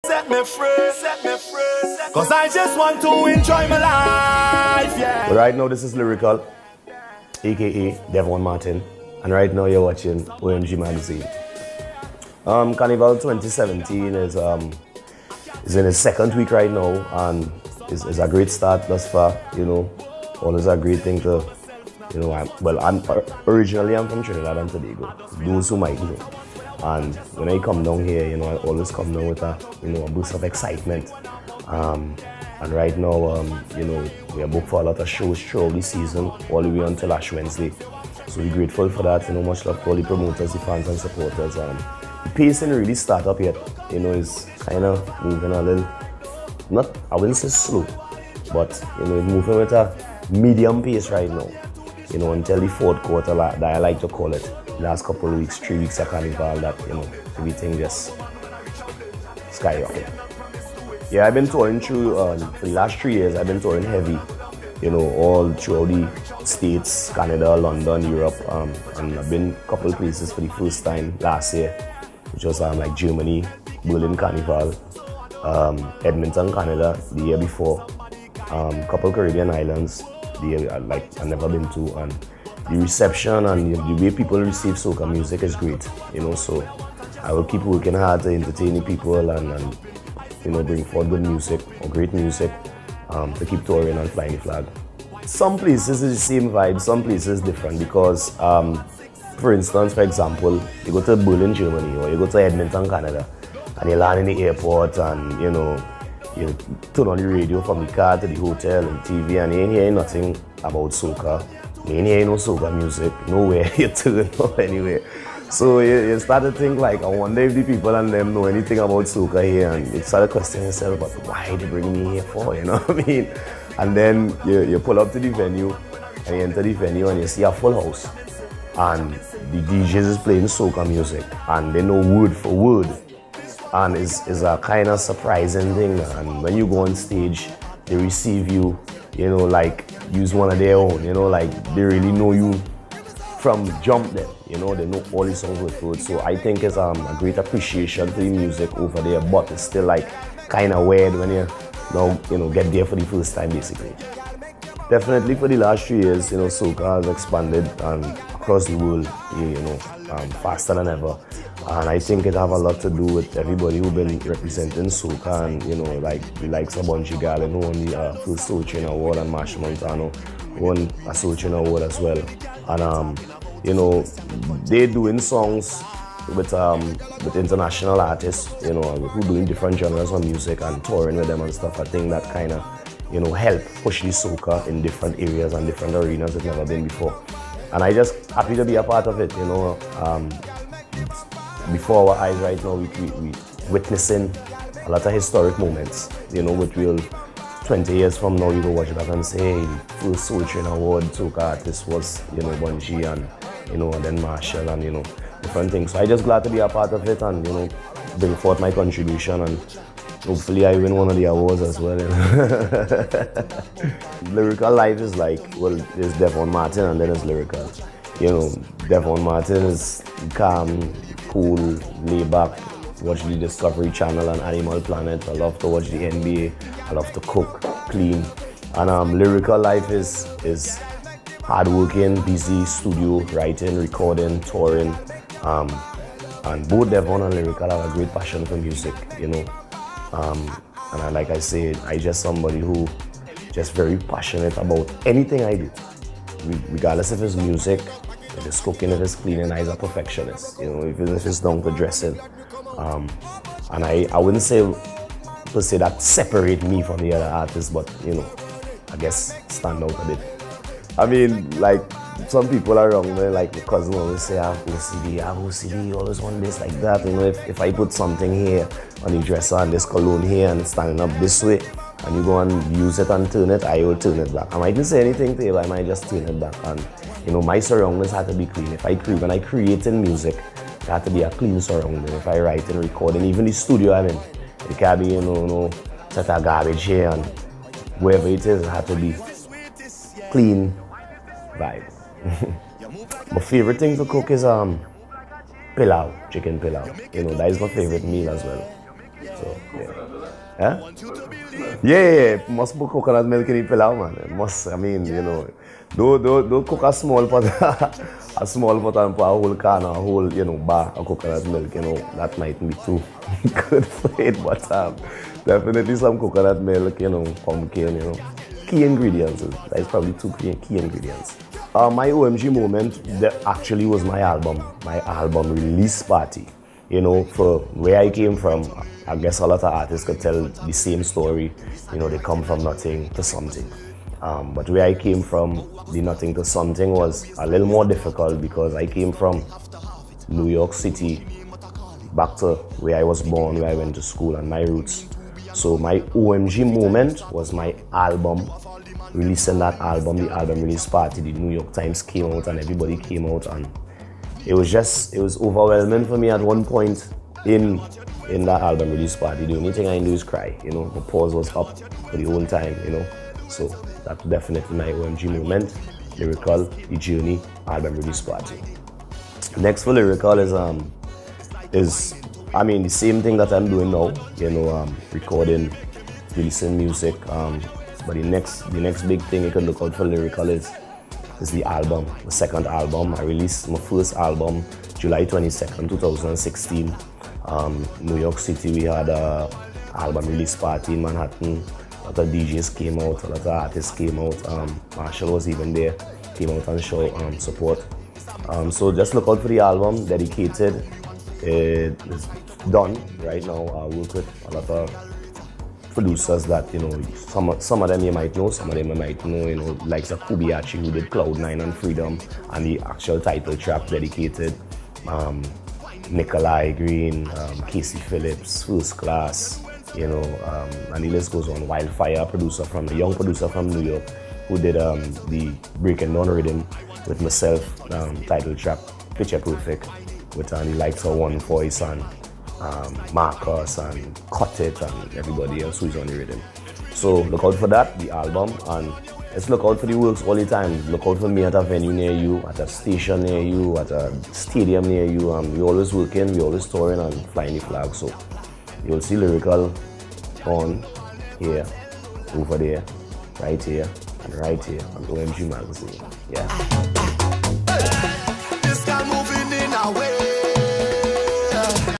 Set me free, set me free. Cause I just want to enjoy my life, yeah. But right now this is Lyrikal, aka Devon Martin, and right now you're watching OMG magazine. Carnival 2017 is in its second week right now, and is a great start thus far. You know, always a great thing to, you know. I'm originally from Trinidad and Tobago. Those who might know. And when I come down here, you know, I always come down with a boost of excitement. And right now, you know, we are booked for a lot of shows throughout the season, all the way until Ash Wednesday. So we're grateful for that. You know, much love to all the promoters, the fans, and supporters. The pace didn't really start up yet. You know, it's kind of moving a little, I wouldn't say slow, but you know, it's moving with a medium pace right now. You know, until the fourth quarter, that I like to call it. Last couple of weeks, 3 weeks of Carnival, that, you know, everything just skyrocket. Yeah, I've been touring through, for the last 3 years, I've been touring heavy, you know, all throughout the States, Canada, London, Europe, and I've been a couple of places for the first time last year, which was like Germany, Berlin Carnival, Edmonton, Canada the year before, couple Caribbean islands, the year I've never been to, and the reception and the way people receive soca music is great, you know, so I will keep working hard to entertain the people and you know, bring forward good music or great music to keep touring and flying the flag. Some places is the same vibe, some places different because, for instance, for example, you go to Berlin, Germany, or you go to Edmonton, Canada, and you land in the airport and, you know, you turn on the radio from the car to the hotel and TV and you ain't hearing nothing about soca. You ain't hearing no soca music, nowhere you turn or anywhere. So you start to think like, I wonder if the people and them know anything about soca here, and you start to question yourself, but why they bring me here for, you know what I mean? And then you pull up to the venue, and you enter the venue and you see a full house. And the DJs is playing soca music, and they know word for word. And it's a kind of surprising thing, and when you go on stage, they receive you, you know, like use one of their own, you know, like they really know you from jump there, you know, they know all the songs with words. So I think it's a great appreciation for the music over there, but it's still like kind of weird when you now, you know, get there for the first time basically. Definitely for the last 3 years, you know, soca has expanded across the world, you know, faster than ever. And I think it have a lot to do with everybody who's been representing soca, and, you know, like the likes of Buju Banton, who won the first Soul Train Award, and Marshall Montano won a Soul Train Award as well. And, you know, they're doing songs with international artists, you know, who doing different genres of music and touring with them and stuff. I think that kind of, you know, help push the soca in different areas and different arenas it's never been before. And I just happy to be a part of it, you know. Before our eyes right now, we witnessing a lot of historic moments, you know, which will 20 years from now you go watch back and say, hey, the first Soul Train Award soca artist was, you know, Buju and, you know, and then Marshall and, you know, different things. So I just glad to be a part of it and, you know, bring forth my contribution, and hopefully I win one of the awards as well. You know? Lyrical life is like, well, there's Devon Martin and then there's Lyrikal. You know, Devon Martin is calm, cool, laid back, watch the Discovery Channel and Animal Planet. I love to watch the NBA. I love to cook, clean. And Lyrical life is hardworking, busy, studio, writing, recording, touring. And both Devon and Lyrikal have a great passion for music, you know. And like I say, I just somebody who just very passionate about anything I do. Regardless if it's music, if it's cooking, if it's cleaning, I'm a perfectionist, you know, even if it's down to dressing. And I wouldn't say per se that separate me from the other artists, but, you know, I guess stand out a bit. I mean, like, some people around me, like my cousin always say, I have OCD, always want this, like that. You know, if I put something here on the dresser and this cologne here and it's standing up this way, and you go and use it and turn it, I will turn it back. I mightn't say anything to you, but I might just turn it back. And, you know, my surroundings have to be clean. When I create in music, it has to be a clean surrounding. If I write and record, and even the studio I'm in, it can't be, you know, no set of garbage here, and wherever it is, it has to be clean vibe. My favorite thing to cook is pilau, chicken pilau. You know, that is my favorite meal as well. So, yeah. Yeah, must put coconut milk in the pilau, man. It must, I mean, you know, don't cook a small pot, a small pot and put a whole can or a whole, you know, bar of coconut milk, you know, that might be too good for it, but definitely some coconut milk, you know, pumpkin, you know. Key ingredients, that's probably two key ingredients. My OMG moment, that actually was my album release party. You know, for where I came from, I guess a lot of artists could tell the same story. You know, they come from nothing to something. But where I came from, the nothing to something was a little more difficult because I came from New York City back to where I was born, where I went to school and my roots. So my OMG moment was my album, releasing that album, the album release party. The New York Times came out and everybody came out, and it was overwhelming for me at one point in that album release party. The only thing I do is cry, you know, the pause was up for the whole time, you know. So that's definitely my OMG moment. Lyrikal, the Journey, album release party. Next for Lyrikal is I mean the same thing that I'm doing now, you know, recording, releasing music. But the next big thing you can look out for Lyrikal is the album, the second album. I released my first album July 22nd, 2016. New York City, we had a album release party in Manhattan. A lot of DJs came out, a lot of artists came out. Marshall was even there, came out and show support. So just look out for the album, Dedicated. It's done right now. I work with a lot of producers that, you know, some of them you might know, some of them you might know, you know, like Kubiachi, who did Cloud9 and Freedom, and the actual title track, Dedicated. Nikolai Green, Casey Phillips, First Class, you know, and the list goes on. Wildfire, a young producer from New York, who did the Breaking Down Rhythm with myself, title track, Picture Perfect, with the likes of One Voice and Marcus and Cut It and everybody else who's on the rhythm. So look out for that, the album, and let's look out for the works all the time. Look out for me at a venue near you, at a station near you, at a stadium near you. We always working, we always touring and flying the flag. So you'll see Lyrikal on here, over there, right here, and right here on OMG magazine. Yeah.